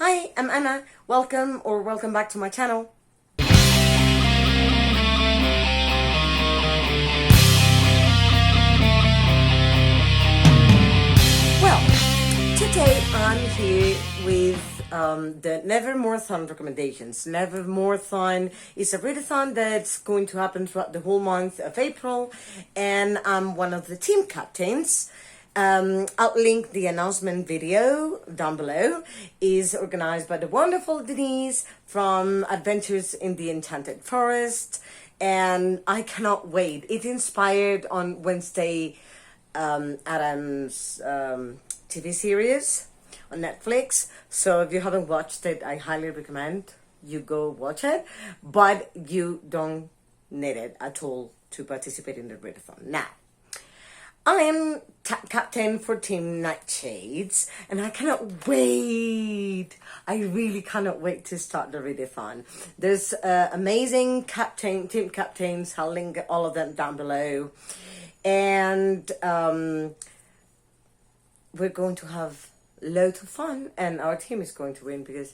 Hi, I'm Anna. Welcome back to my channel. Well, today I'm here with the Nevermore-athon recommendations. Nevermore-athon is a readathon that's going to happen throughout the whole month of April, and I'm one of the team captains. I'll link the announcement video down below. Is organized by the wonderful Denise from Adventures in the Enchanted Forest, and I cannot wait. It inspired on Wednesday Adam's TV series on Netflix. So if you haven't watched it, I highly recommend you go watch it, but you don't need it at all to participate in the readathon. Now, I am captain for Team Nightshades, and I cannot wait. I really cannot wait to start the readathon. There's amazing team captains. I'll link all of them down below. And we're going to have loads of fun, and our team is going to win because,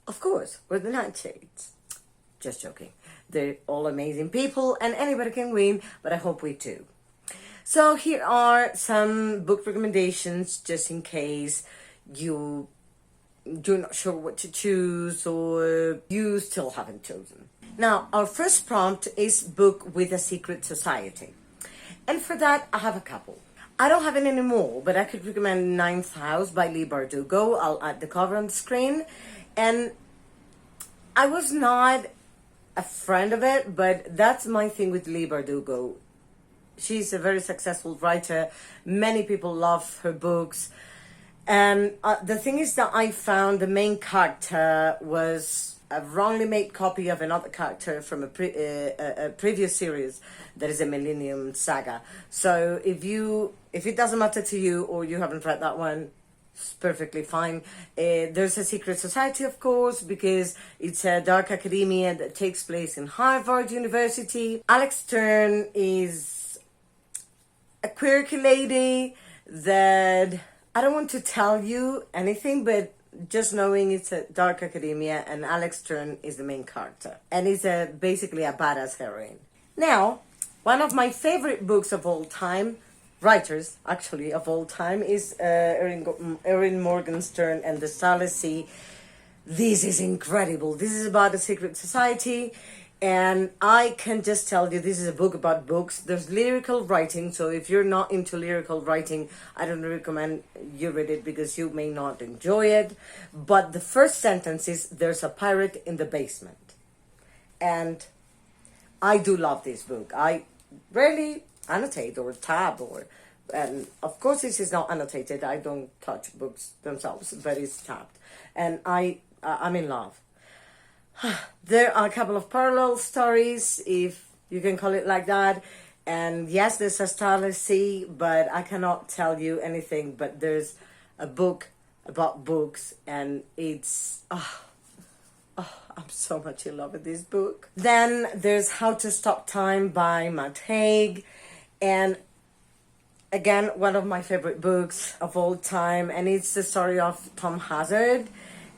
of course, we're the Nightshades. Just joking. They're all amazing people, and anybody can win, but I hope we do. So here are some book recommendations, just in case you're not sure what to choose or you still haven't chosen. Now, our first prompt is Book with a Secret Society. And for that, I have a couple. I don't have it anymore, but I could recommend Ninth House by Leigh Bardugo. I'll add the cover on the screen. And I was not a friend of it, but that's my thing with Leigh Bardugo. She's a very successful writer. Many people love her books. And the thing is that I found the main character was a wrongly made copy of another character from a previous series that is a Millennium Saga. So if it doesn't matter to you or you haven't read that one, it's perfectly fine. There's a secret society, of course, because it's a dark academia that takes place in Harvard University. Alex Stern is a quirky lady that I don't want to tell you anything, but just knowing it's a dark academia and Alex Stern is the main character. And it's basically a badass heroine. Now, one of my favorite books of all time, writers actually of all time, is Erin Morgenstern and the Starless Sea. This is incredible. This is about a secret society. And I can just tell you, this is a book about books. There's lyrical writing, so if you're not into lyrical writing, I don't recommend you read it because you may not enjoy it. But the first sentence is, there's a pirate in the basement. And I do love this book. I rarely annotate or tab and of course this is not annotated. I don't touch books themselves, but it's tabbed. And I'm in love. There are a couple of parallel stories, if you can call it like that. And yes, there's a Starless Sea, but I cannot tell you anything. But there's a book about books, and it's... I'm so much in love with this book. Then there's How to Stop Time by Matt Haig. And again, one of my favorite books of all time. And it's the story of Tom Hazard.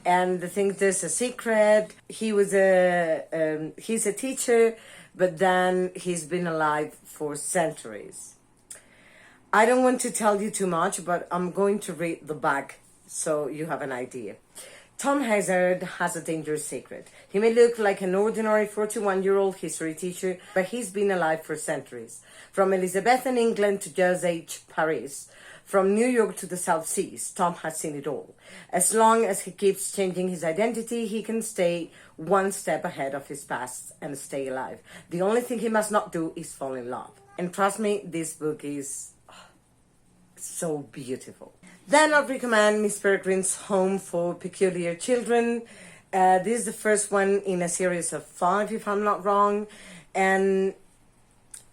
And the thing, there's a secret. He's a teacher, but then he's been alive for centuries. I don't want to tell you too much, but I'm going to read the back so you have an idea. Tom Hazard has a dangerous secret. He may look like an ordinary 41-year-old history teacher, but he's been alive for centuries. From Elizabethan England to Jazz Age Paris, from New York to the South Seas, Tom has seen it all. As long as he keeps changing his identity, he can stay one step ahead of his past and stay alive. The only thing he must not do is fall in love. And trust me, this book is so beautiful. Then I'll recommend Miss Peregrine's Home for Peculiar Children. This is the first one in a series of 5, if I'm not wrong. And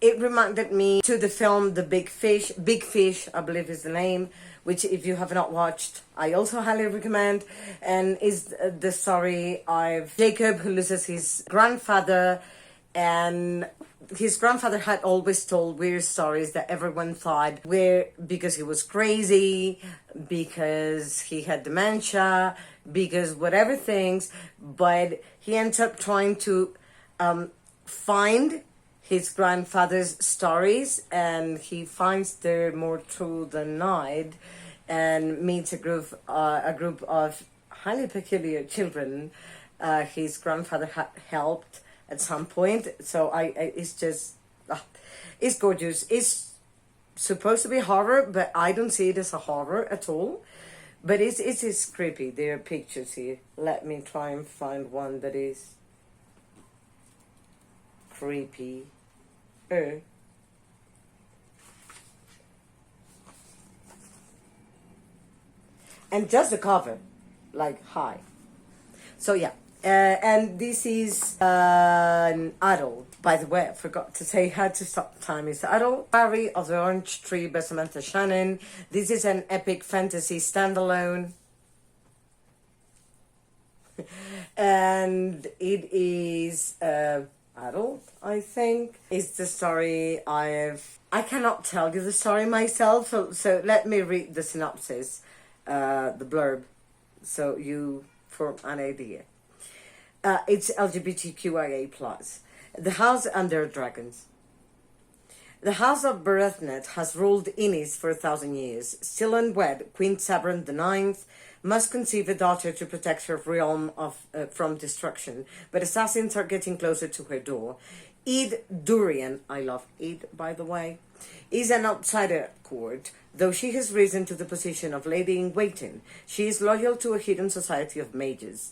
it reminded me to the film The Big Fish, I believe is the name, which if you have not watched, I also highly recommend. And is the story of Jacob, who loses his grandfather and his grandfather had always told weird stories that everyone thought were because he was crazy, because he had dementia, because whatever things, but he ends up trying to find his grandfather's stories, and he finds they're more true than not, and meets a group of highly peculiar children his grandfather had helped at some point. So it's just, it's gorgeous. It's supposed to be horror, but I don't see it as a horror at all. But it's creepy. There are pictures here. Let me try and find one that is creepy. And just the cover, like, hi. So yeah, and this is an adult. By the way, I forgot to say how to stop time is adult. Priory of the Orange Tree by Samantha Shannon. This is an epic fantasy standalone. And it is adult, I think. It's the story I cannot tell you the story myself, so let me read the synopsis, the blurb, so you form an idea. It's LGBTQIA+. The House Under Dragons. The House of Berethnet has ruled Innis for 1,000 years. Still unwed, Queen Sabran IX must conceive a daughter to protect her realm from destruction, but assassins are getting closer to her door. Eid Durian, I love Eid, by the way, is an outsider at court. Though she has risen to the position of lady-in-waiting, she is loyal to a hidden society of mages.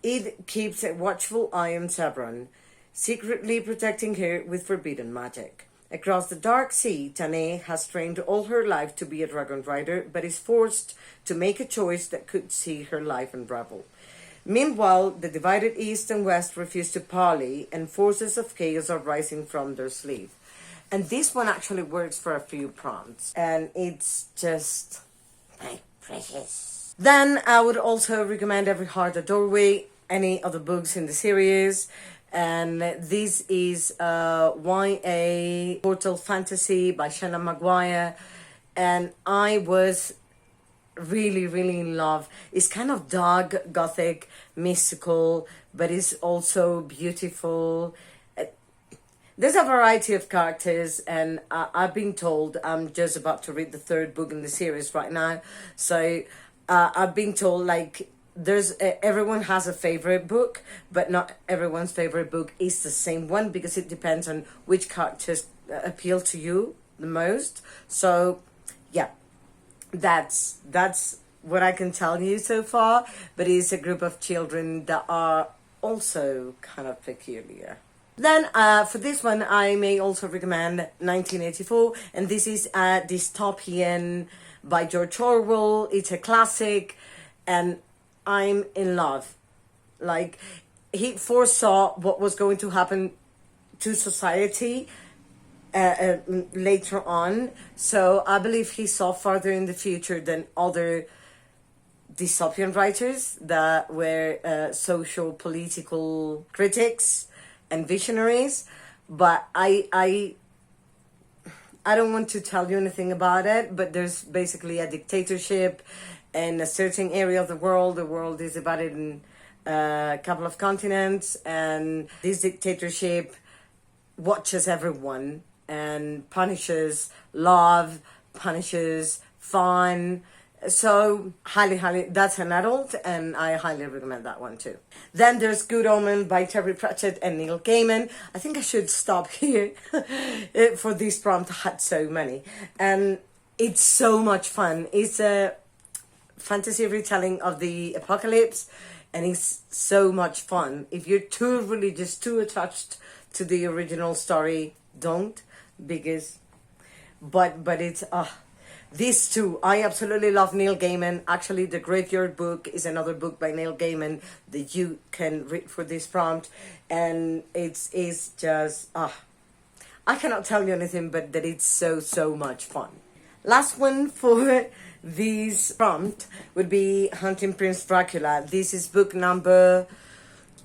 Eid keeps a watchful eye on Sabran, secretly protecting her with forbidden magic. Across the dark sea, Tane has trained all her life to be a dragon rider, but is forced to make a choice that could see her life unravel. Meanwhile, the divided East and West refuse to parley, and forces of chaos are rising from their sleeve. And this one actually works for a few prompts, and it's just my precious. Then I would also recommend Every Heart a Doorway, any of the books in the series. And this is YA Portal Fantasy by Shannon Maguire, and I was really in love. It's kind of dark, gothic, mystical, but it's also beautiful. There's a variety of characters, and I've been told, I'm just about to read the third book in the series right now, so I've been told, like, everyone has a favorite book, but not everyone's favorite book is the same one, because it depends on which characters appeal to you the most. So yeah, that's what I can tell you so far, but it's a group of children that are also kind of peculiar. Then for this one, I may also recommend 1984, and this is a dystopian by George Orwell. It's a classic, and I'm in love. Like, he foresaw what was going to happen to society later on. So I believe he saw farther in the future than other dystopian writers that were social political critics and visionaries. But I don't want to tell you anything about it, but there's basically a dictatorship in a certain area of the world. The world is divided in a couple of continents, and this dictatorship watches everyone and punishes love, punishes fun. So highly, that's an adult, and I highly recommend that one too. Then there's Good Omen by Terry Pratchett and Neil Gaiman. I think I should stop here for this prompt. I had so many, and it's so much fun. It's a fantasy retelling of the apocalypse, and it's so much fun. If you're too religious, too attached to the original story, don't, because but it's these two, I absolutely love Neil Gaiman. Actually, The Graveyard Book is another book by Neil Gaiman that you can read for this prompt, and it's just I cannot tell you anything but that it's so much fun. Last one for this prompt would be Hunting Prince Dracula. This is book number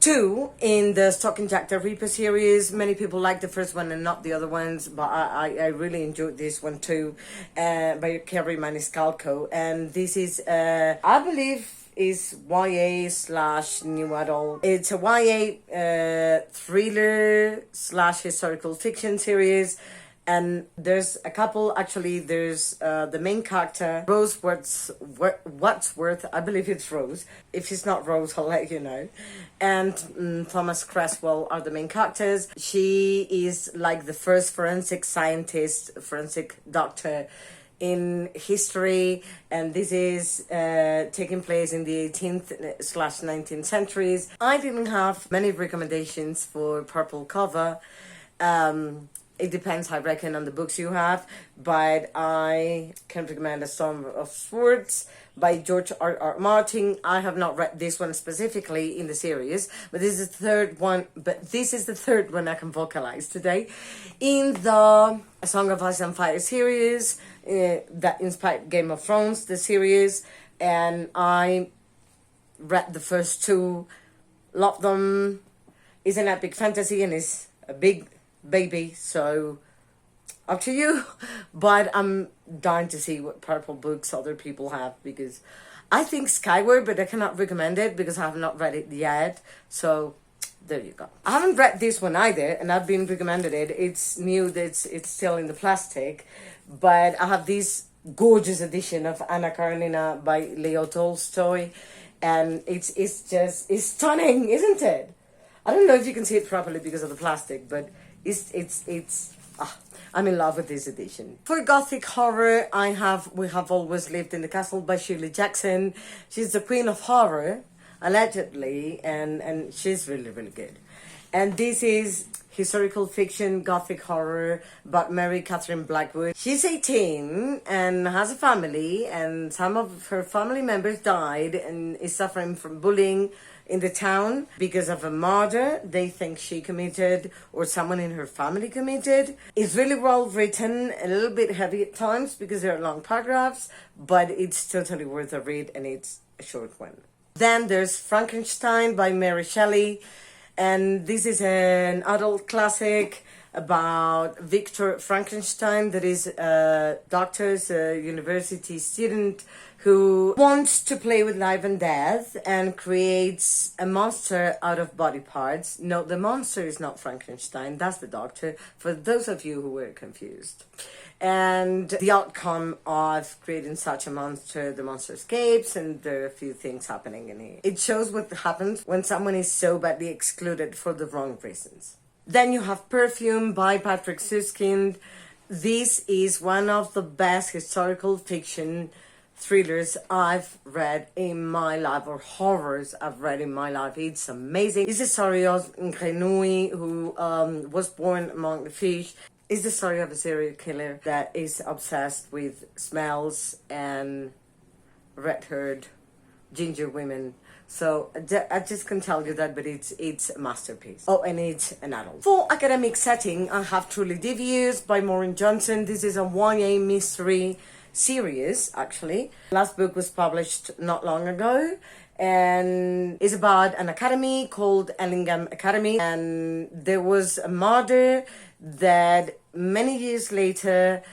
two in the Stalking Jack the Ripper series. Many people like the first one and not the other ones, but I really enjoyed this one too, by Kerry Maniscalco. And this is, I believe, is YA slash new adult. It's a YA thriller slash historical fiction series. And there's a couple, actually, there's the main character, Rose Wadsworth, I believe it's Rose. If it's not Rose, I'll let you know. And Thomas Creswell are the main characters. She is like the first forensic scientist, forensic doctor in history, and this is taking place in the 18th/19th centuries. I didn't have many recommendations for purple cover. It depends, I reckon, on the books you have, but I can recommend A Storm of Swords by George R. Martin. I have not read this one specifically in the series, but this is the third one. But this is the third one I can vocalize today in the A Song of Ice and Fire series that inspired Game of Thrones, the series, and I read the first two, loved them. It's an epic fantasy and it's a big baby, so up to you. But I'm dying to see what purple books other people have, because I think Skyward, but I cannot recommend it because I have not read it yet. So there you go. I haven't read this one either, and I've been recommended it. It's new, it's still in the plastic, but I have this gorgeous edition of Anna Karenina by Leo Tolstoy, and it's stunning, isn't it? I don't know if you can see it properly because of the plastic, but I'm in love with this edition. For Gothic horror, We Have Always Lived in the Castle by Shirley Jackson. She's the queen of horror, allegedly, and she's really, really good. And this is historical fiction, Gothic horror about Mary Catherine Blackwood. She's 18 and has a family, and some of her family members died and is suffering from bullying in the town because of a murder they think she committed or someone in her family committed. It's really well written, a little bit heavy at times because there are long paragraphs, but it's totally worth a read, and it's a short one. Then there's Frankenstein by Mary Shelley, and this is an adult classic about Victor Frankenstein, that is a doctor, a university student who wants to play with life and death and creates a monster out of body parts. No, the monster is not Frankenstein, that's the doctor, for those of you who were confused. And the outcome of creating such a monster, the monster escapes, and there are a few things happening in it. It shows what happens when someone is so badly excluded for the wrong reasons. Then you have Perfume by Patrick Suskind. This is one of the best historical fiction thrillers I've read in my life, or horrors I've read in my life. It's amazing. It's the story of Ngrenui, who was born among the fish. It's the story of a serial killer that is obsessed with smells and red-haired ginger women. So I just can tell you that, but it's a masterpiece. Oh, and it's an adult. For academic setting, I have Truly Devious by Maureen Johnson. This is a YA mystery series, actually. Last book was published not long ago, and it's about an academy called Ellingham Academy, and there was a murder that many years later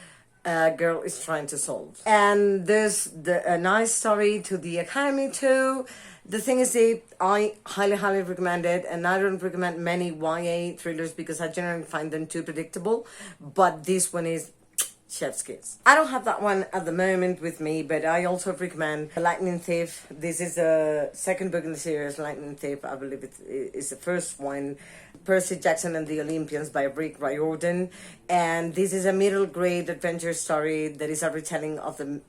a girl is trying to solve. And there's a nice story to the academy too. The thing is that I highly recommend it, and I don't recommend many YA thrillers because I generally find them too predictable, but this one is chef's kiss. I don't have that one at the moment with me, but I also recommend The Lightning Thief. This is the second book in the series, Lightning Thief. I believe it is the first one. Percy Jackson and the Olympians by Rick Riordan. And this is a middle grade adventure story that is a retelling of the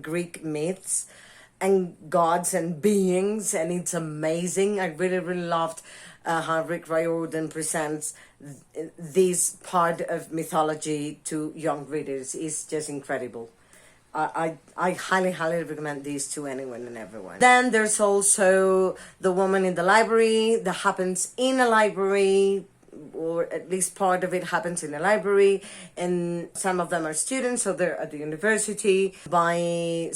Greek myths and gods and beings, and it's amazing. I really loved how Rick Riordan presents this part of mythology to young readers. It's just incredible. I highly recommend these to anyone and everyone. Then there's also The Woman in the Library, that happens in a library or at least part of it happens in a library, and some of them are students, so they're at the university, by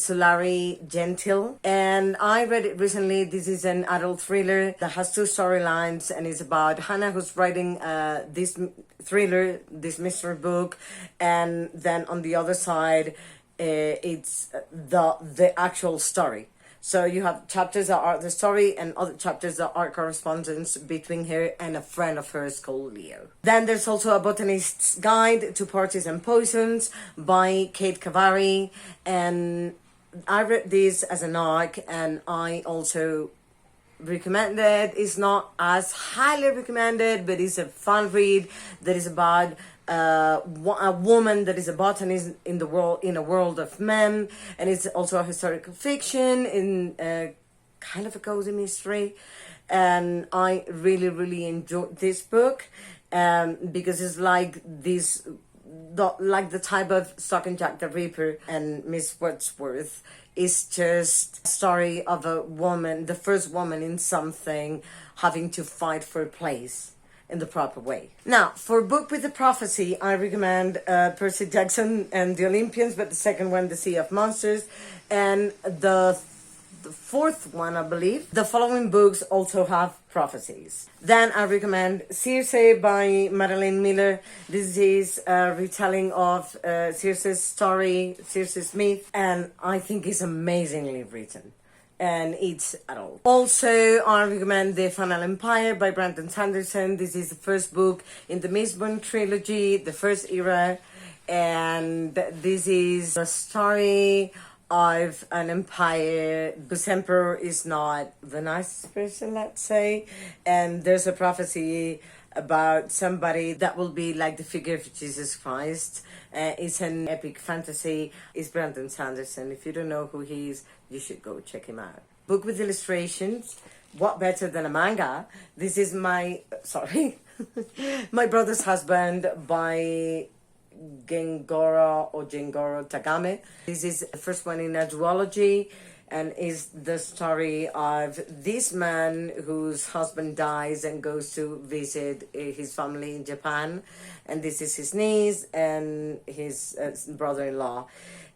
Sulari Gentile. And I read it recently. This is an adult thriller that has two storylines, and it's about Hannah, who's writing this thriller, this mystery book, and then on the other side, it's the actual story. So you have chapters that are the story and other chapters that are correspondence between her and a friend of hers called Leo. Then there's also A Botanist's Guide to Parties and Poisons by Kate Cavari. And I read this as an ARC, and I also recommend it. It's not as highly recommended, but it's a fun read that is about a woman that is a botanist in a world of men, and it's also a historical fiction in kind of a cozy mystery. And I really enjoyed this book because it's like this, like the type of Stock and Jack the Ripper and Miss Wordsworth. Is just a story of a woman, the first woman in something, having to fight for a place in the proper way. Now, for a book with a prophecy, I recommend Percy Jackson and the Olympians, but the second one, The Sea of Monsters, and the fourth one, I believe. The following books also have prophecies. Then I recommend Circe by Madeline Miller. This is a retelling of Circe's story, Circe's myth, and I think it's amazingly written. And it's adult. Also, I recommend The Final Empire by Brandon Sanderson. This is the first book in the Mistborn trilogy, the first era, and this is the story of an empire whose emperor is not the nicest person, let's say, and there's a prophecy about somebody that will be like the figure of Jesus Christ. It's an epic fantasy. It's Brandon Sanderson. If you don't know who he is, you should go check him out. Book with illustrations. What better than a manga? This is my brother's husband by Gengoro Tagame. This is the first one in a duology, and is the story of this man whose husband dies and goes to visit his family in Japan, and this is his niece and his brother-in-law,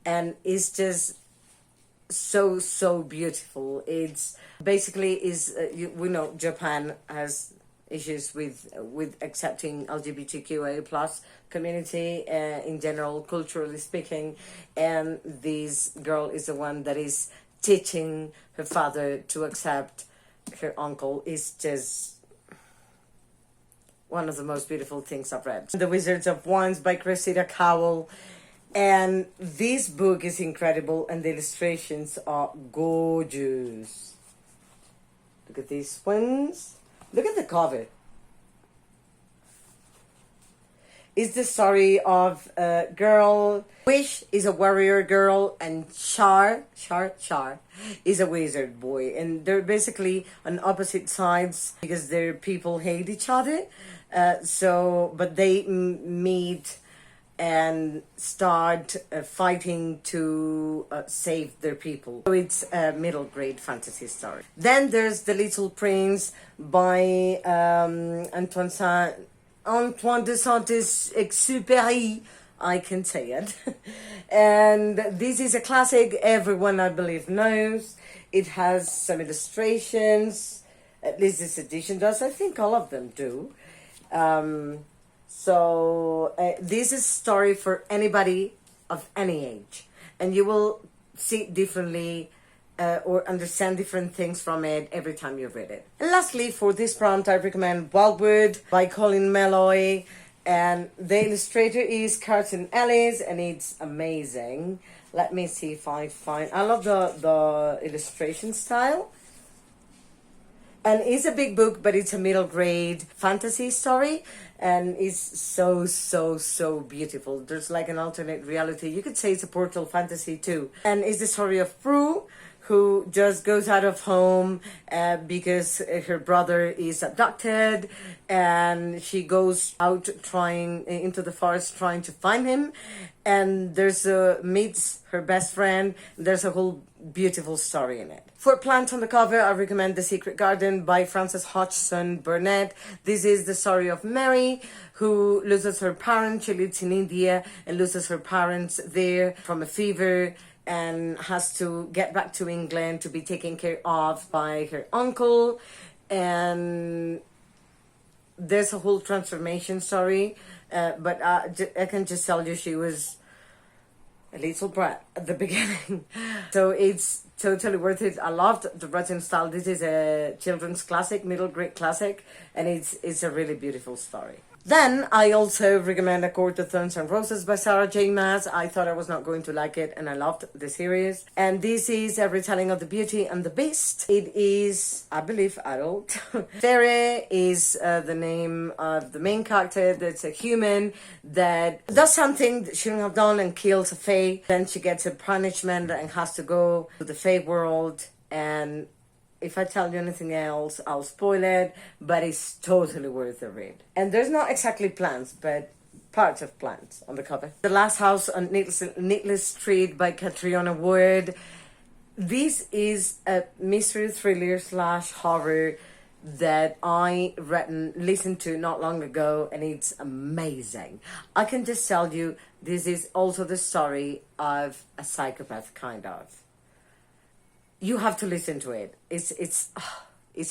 and it's just so beautiful. It's basically we know Japan has issues with accepting LGBTQIA plus community in general, culturally speaking, and this girl is the one that is teaching her father to accept her uncle. Is just one of the most beautiful things I've read. The Wizards of Wands by Cressida Cowell. And this book is incredible, and the illustrations are gorgeous. Look at these ones. Look at the cover. It's the story of a girl. Wish is a warrior girl, and Char is a wizard boy. And they're basically on opposite sides because their people hate each other. But they meet and start fighting to save their people. So it's a middle grade fantasy story. Then there's The Little Prince by Antoine de Saint-Exupéry. I can say it. And this is a classic everyone, I believe, knows. It has some illustrations. At least this edition does. I think all of them do. So this is a story for anybody of any age. And you will see differently or understand different things from it every time you read it. And lastly, for this prompt, I recommend Wildwood by Colin Meloy. And the illustrator is Carlton Ellis, and it's amazing. Let me see if I find... I love the illustration style. And it's a big book, but it's a middle grade fantasy story. And it's so beautiful. There's like an alternate reality. You could say it's a portal fantasy too. And it's the story of Prue, who just goes out of home because her brother is abducted, and she goes out trying into the forest trying to find him, and there's meets her best friend. There's a whole beautiful story in it. For plants on the cover, I recommend The Secret Garden by Frances Hodgson Burnett. This is the story of Mary, who loses her parents. She lives in India and loses her parents there from a fever, and has to get back to England to be taken care of by her uncle. And there's a whole transformation story, but I can just tell you she was a little brat at the beginning. So it's totally worth it. I loved the writing style. This is a children's classic, middle grade classic, and it's a really beautiful story. Then I also recommend A Court of Thorns and Roses by Sarah J. Maas. I thought I was not going to like it, and I loved the series. And this is a retelling of The Beauty and the Beast. It is, I believe, adult. Fairy is the name of the main character. That's a human that does something that she shouldn't have done and kills a fae. Then she gets a punishment and has to go to the fae world. And if I tell you anything else, I'll spoil it, but it's totally worth a read. And there's not exactly plants, but parts of plants on the cover. The Last House on Needless Street by Catriona Ward. This is a mystery thriller / horror that I read and listened to not long ago, and it's amazing. I can just tell you, this is also the story of a psychopath, kind of. You have to listen to it. It's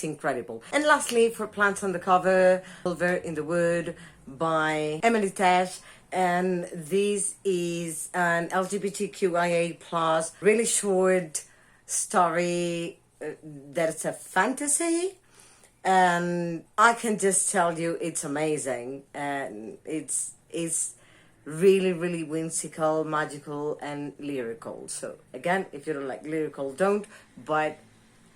incredible. And lastly, for plants on the cover, Silver in the Wood by Emily Tesh. And this is an LGBTQIA plus really short story that's a fantasy. And I can just tell you it's amazing. And it's really, really whimsical, magical, and lyrical. So again, if you don't like lyrical, don't, but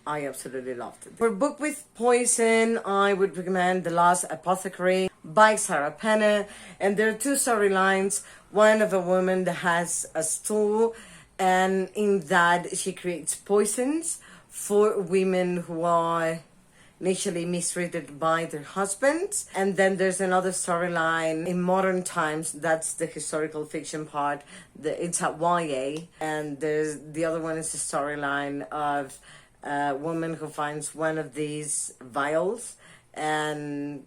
I absolutely loved it. For a book with poison, I would recommend The Last Apothecary by Sarah Penner. And there are two storylines. One of a woman that has a store, and in that she creates poisons for women who are initially mistreated by their husbands. And then there's another storyline in modern times. That's the historical fiction part. It's at YA. And there's the other one is the storyline of a woman who finds one of these vials and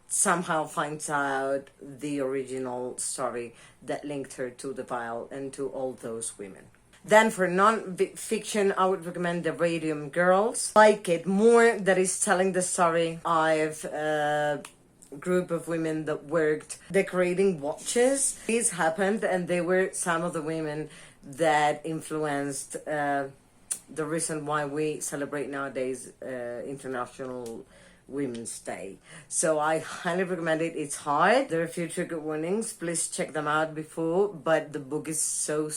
somehow finds out the original story that linked her to the vial and to all those women. Then for non-fiction, I would recommend The Radium Girls. Like it more, that is telling the story of a group of women that worked decorating watches. This happened, and they were some of the women that influenced the reason why we celebrate nowadays International Women's Day. So I highly recommend it. It's hard. There are a few trigger warnings. Please check them out before, but the book is so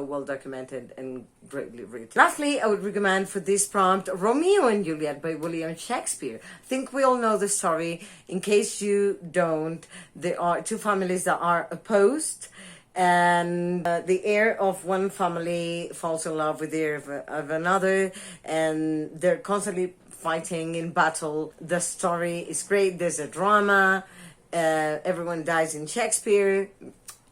well documented and greatly written. Lastly, I would recommend for this prompt Romeo and Juliet by William Shakespeare. I think we all know the story. In case you don't, there are two families that are opposed, and the heir of one family falls in love with the heir of another, and they're constantly fighting in battle. The story is great. There's a drama. Everyone dies in Shakespeare.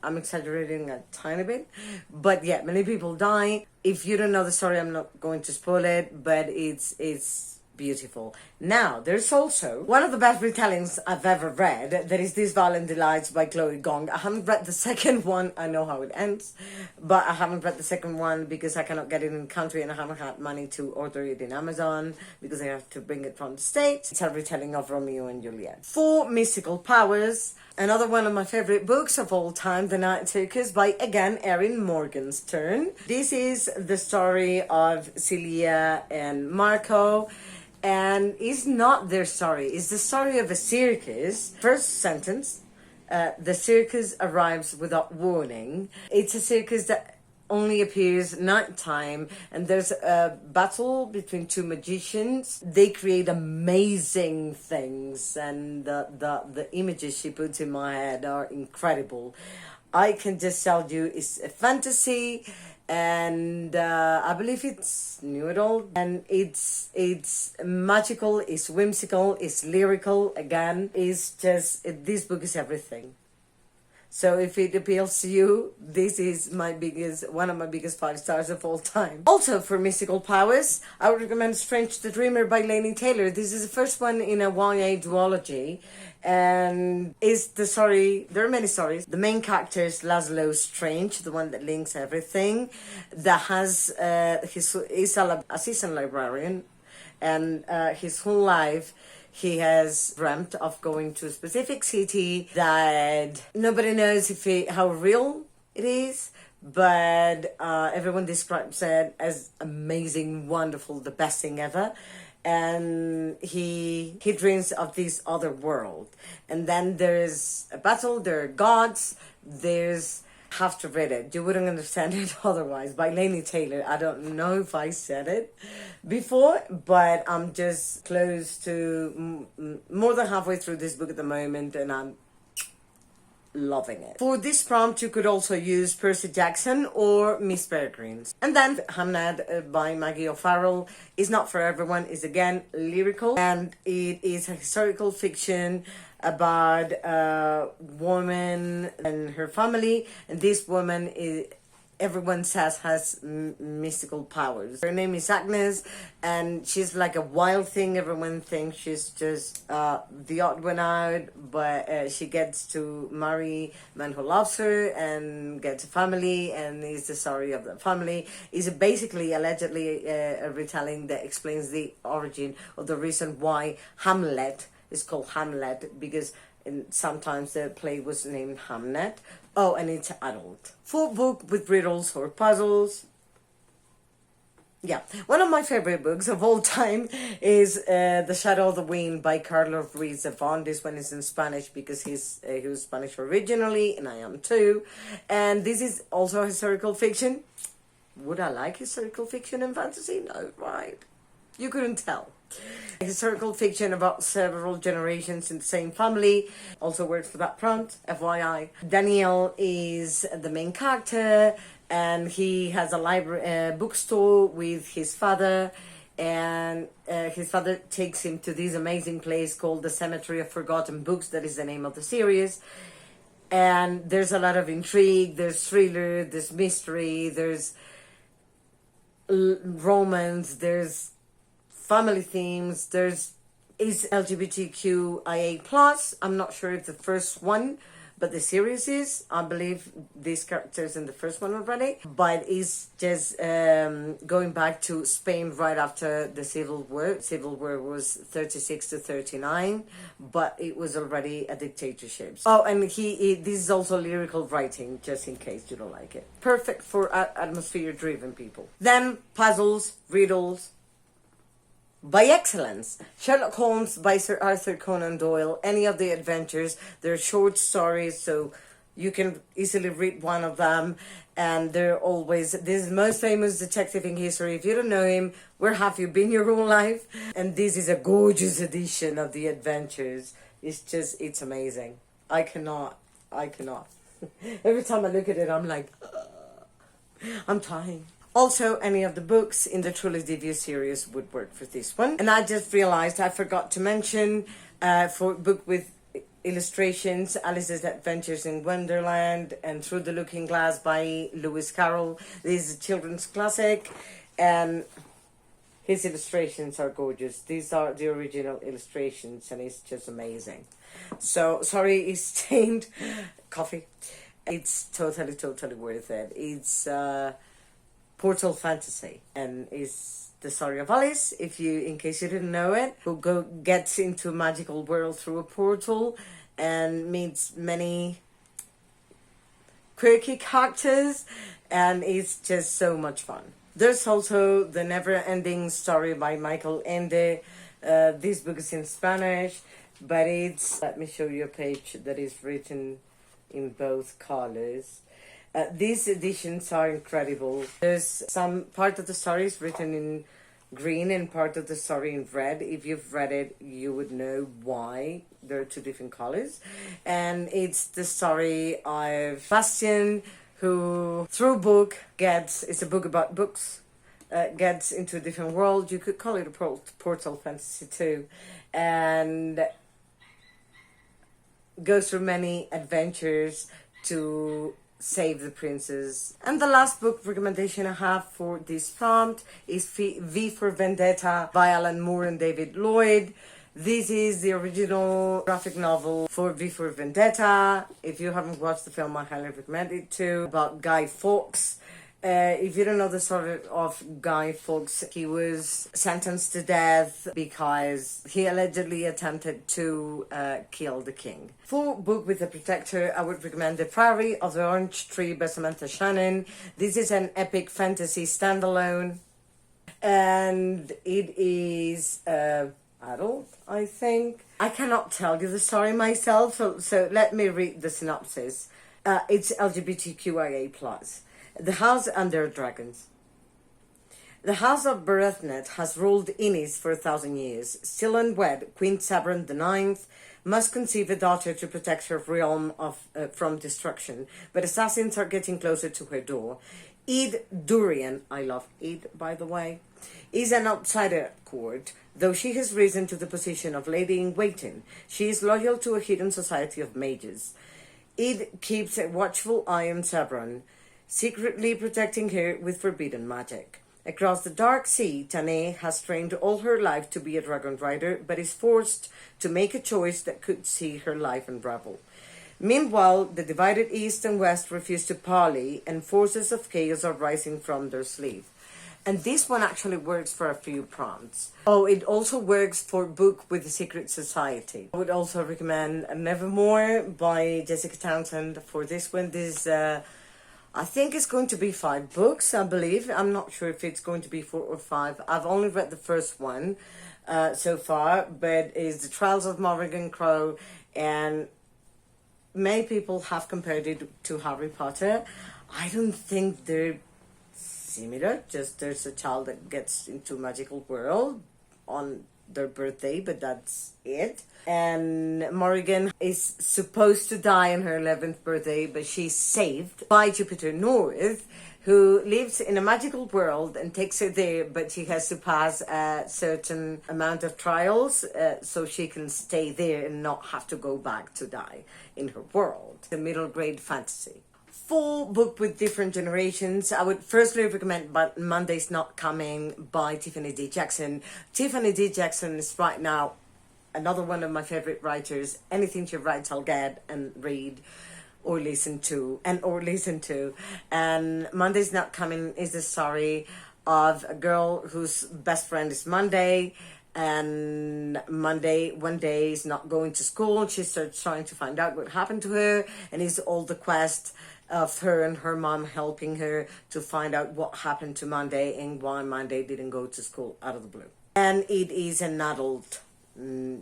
I'm exaggerating a tiny bit, but yeah, many people die. If you don't know the story, I'm not going to spoil it, but it's beautiful. Now, there's also one of the best retellings I've ever read. That is This Violent Delights by Chloe Gong. I haven't read the second one. I know how it ends, but I haven't read the second one because I cannot get it in the country, and I haven't had money to order it in Amazon because I have to bring it from the States. It's a retelling of Romeo and Juliet. For mystical powers, another one of my favorite books of all time, The Night Circus by, again, Erin Morgenstern. This is the story of Celia and Marco. And it's not their story. It's the story of a circus. First sentence, the circus arrives without warning. It's a circus that only appears nighttime, and there's a battle between two magicians. They create amazing things, and the images she puts in my head are incredible. I can just tell you it's a fantasy, and I believe it's new adult, and it's magical, it's whimsical, it's lyrical. Again, it's just this book is everything. So if it appeals to you, this is one of my biggest 5 stars of all time. Also for mystical powers, I would recommend Strange the Dreamer by Leigh Taylor. This is the first one in a YA duology, and is the story. There are many stories. The main character is Laszlo Strange, the one that links everything. That has he's a assistant librarian, and his whole life he has dreamt of going to a specific city that nobody knows how real it is, but everyone describes it as amazing, wonderful, the best thing ever. And he dreams of this other world. And then there's a battle, there are gods, there's... Have to read it. You wouldn't understand it otherwise. By Leigh Taylor. I don't know if I said it before, but I'm just close to more than halfway through this book at the moment, and I'm loving it. For this prompt, you could also use Percy Jackson or Miss Peregrine's. And then Hamnet by Maggie O'Farrell is not for everyone. Is again lyrical, and it is a historical fiction about a woman and her family, and this woman is, everyone says, has mystical powers. Her name is Agnes, and she's like a wild thing. Everyone thinks she's just the odd one out, but she gets to marry a man who loves her and gets a family, and is the story of the family. Is basically allegedly a retelling that explains the origin of the reason why Hamlet is called Hamlet, because sometimes the play was named Hamnet. Oh, and it's adult. Full book with riddles or puzzles. Yeah, one of my favorite books of all time is The Shadow of the Wind by Carlos Ruiz Zafón. This one is in Spanish because he was Spanish originally, and I am too. And this is also historical fiction. Would I like historical fiction and fantasy? No, right? You couldn't tell. Historical fiction about several generations in the same family. Also works for that prompt, FYI. Daniel is the main character, and he has a library, bookstore with his father, and his father takes him to this amazing place called the Cemetery of Forgotten Books. That is the name of the series. And there's a lot of intrigue, there's thriller, there's mystery, there's romance, there's family themes, is LGBTQIA+. I'm not sure if the first one, but the series is. I believe these characters in the first one already. But it's just going back to Spain right after the Civil War. Civil War was 36 to 39, but it was already a dictatorship. Oh, and this is also lyrical writing, just in case you don't like it. Perfect for atmosphere-driven people. Then puzzles, riddles, by excellence. Sherlock Holmes by Sir Arthur Conan Doyle. Any of the adventures. They're short stories, so you can easily read one of them. And they're always... This is the most famous detective in history. If you don't know him, where have you been your whole life? And this is a gorgeous edition of the adventures. It's amazing. I cannot. Every time I look at it, I'm like... I'm dying. Also, any of the books in the Truly Devious series would work for this one. And I just realized I forgot to mention for book with illustrations, Alice's Adventures in Wonderland and Through the Looking Glass by Lewis Carroll. This is a children's classic, and his illustrations are gorgeous. These are the original illustrations, and it's just amazing. So, sorry, it's stained coffee. It's totally worth it. It's... portal fantasy, and is the story of Alice, in case you didn't know it, who gets into a magical world through a portal and meets many quirky characters, and it's just so much fun. There's also The Never-Ending Story by Michael Ende. This book is in Spanish, but let me show you a page that is written in both colors. These editions are incredible. There's some part of the story is written in green and part of the story in red. If you've read it, you would know why there are two different colors. And it's the story of Bastian, who through book it's a book about books, gets into a different world. You could call it a portal fantasy too, and goes through many adventures to save the princess. And the last book recommendation I have for this prompt is V for Vendetta by Alan Moore and David Lloyd. This is the original graphic novel for V for Vendetta. If you haven't watched the film, I highly recommend it too. About Guy Fawkes. If you don't know the story of Guy Fawkes, he was sentenced to death because he allegedly attempted to kill the king. For book with a protector, I would recommend The Priory of the Orange Tree by Samantha Shannon. This is an epic fantasy standalone, and it is adult, I think. I cannot tell you the story myself, so let me read the synopsis. It's LGBTQIA+. The House Under Dragons. The House of Berethnet has ruled Innis for 1,000 years. Still unwed, Queen Sabran IX must conceive a daughter to protect her realm from destruction, but assassins are getting closer to her door. Eid Durian, I love Eid by the way, is an outsider at court. Though she has risen to the position of lady-in-waiting, she is loyal to a hidden society of mages. Eid keeps a watchful eye on Sabran, secretly protecting her with forbidden magic. Across the dark sea, Tane has trained all her life to be a dragon rider, but is forced to make a choice that could see her life unravel. Meanwhile, the divided East and West refuse to parley, and forces of chaos are rising from their sleeve. And this one actually works for a few prompts. Oh, it also works for book with the Secret Society. I would also recommend Nevermore by Jessica Townsend for this one. This I think it's going to be 5 books, I believe. I'm not sure if it's going to be 4 or 5. I've only read the first one so far, but it's The Trials of Morrigan Crow, and many people have compared it to Harry Potter. I don't think they're similar, just there's a child that gets into a magical world on their birthday, but that's it. And Morrigan is supposed to die on her 11th birthday, but she's saved by Jupiter North, who lives in a magical world and takes her there, but she has to pass a certain amount of trials so she can stay there and not have to go back to die in her world. The middle grade fantasy. For book with different generations, I would firstly recommend But Monday's Not Coming by Tiffany D. Jackson. Tiffany D. Jackson is right now another one of my favorite writers. Anything she writes, I'll get and read or listen to. And Monday's Not Coming is the story of a girl whose best friend is Monday. And Monday, one day, is not going to school. She starts trying to find out what happened to her. And it's all the quest of her and her mom helping her to find out what happened to Monday and why Monday didn't go to school out of the blue. And it is an adult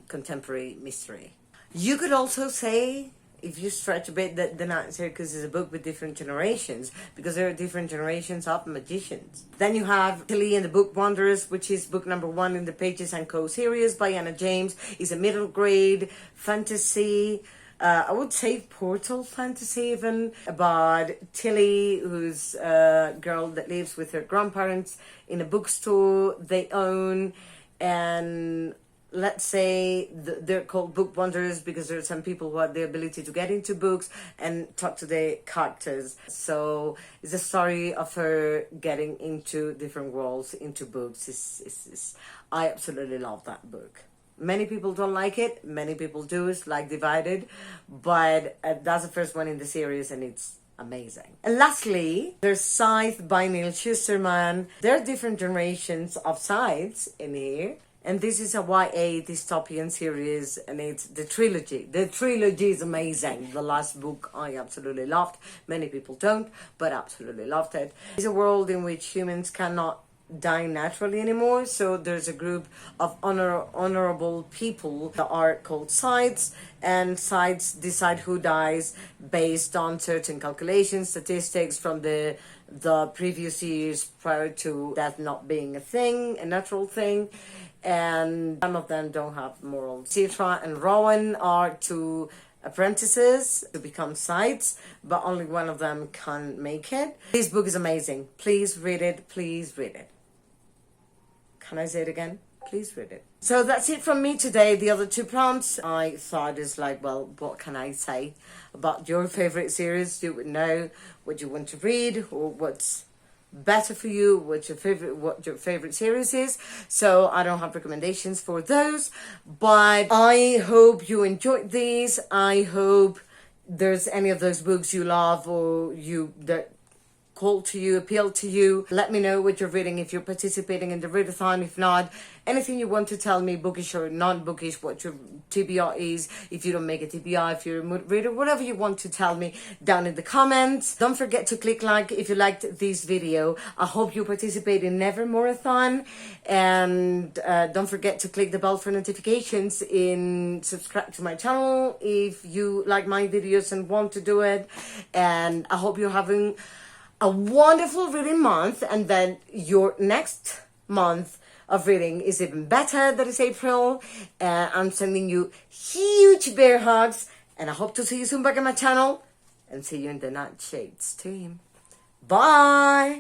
contemporary mystery. You could also say, if you stretch a bit, that the Night Circus is a book with different generations, because there are different generations of magicians. Then you have Leigh and the Book Wanderers, which is book number 1 in the Pages & Co. series by Anna James. It's a middle grade fantasy, I would say portal fantasy even, about Tilly, who's a girl that lives with her grandparents in a bookstore they own, and let's say they're called book wanderers because there are some people who have the ability to get into books and talk to the characters. So it's a story of her getting into different worlds, into books. I absolutely love that book. Many people don't like it, many people do. It's like divided, but that's the first one in the series and it's amazing. And lastly, there's Scythe by Neil Schusterman. There are different generations of Scythes in here. And this is a YA dystopian series, and it's the trilogy. The trilogy is amazing. The last book I absolutely loved. Many people don't, but absolutely loved it. It's a world in which humans cannot die naturally anymore, so there's a group of honorable people that are called Scythes, and Scythes decide who dies based on certain calculations, statistics from the the previous years prior to that not being a thing, a natural thing. And some of them don't have morals. Citra and Rowan are two apprentices to become sides, but only one of them can make it. This book is amazing. Please read it. Please read it. Can I say it again? Please read it. So that's it from me today. The other two prompts I thought is like, well, what can I say about your favorite series? You would know what you want to read or what's better for you, what your favorite series is. So I don't have recommendations for those, but I hope you enjoyed these. I hope there's any of those books you love or that call to you, appeal to you. Let me know what you're reading if you're participating in the readathon. If not, anything you want to tell me, bookish or non-bookish, what your TBR is, if you don't make a TBR, if you're a mood reader, whatever you want to tell me down in the comments. Don't forget to click like if you liked this video. I hope you participate in Nevermore-athon, and don't forget to click the bell for notifications and subscribe to my channel if you like my videos and want to do it. And I hope you're having a wonderful reading month, and then your next month of reading is even better. That is April. I'm sending you huge bear hugs, and I hope to see you soon back on my channel, and see you in the Nightshades team. Bye!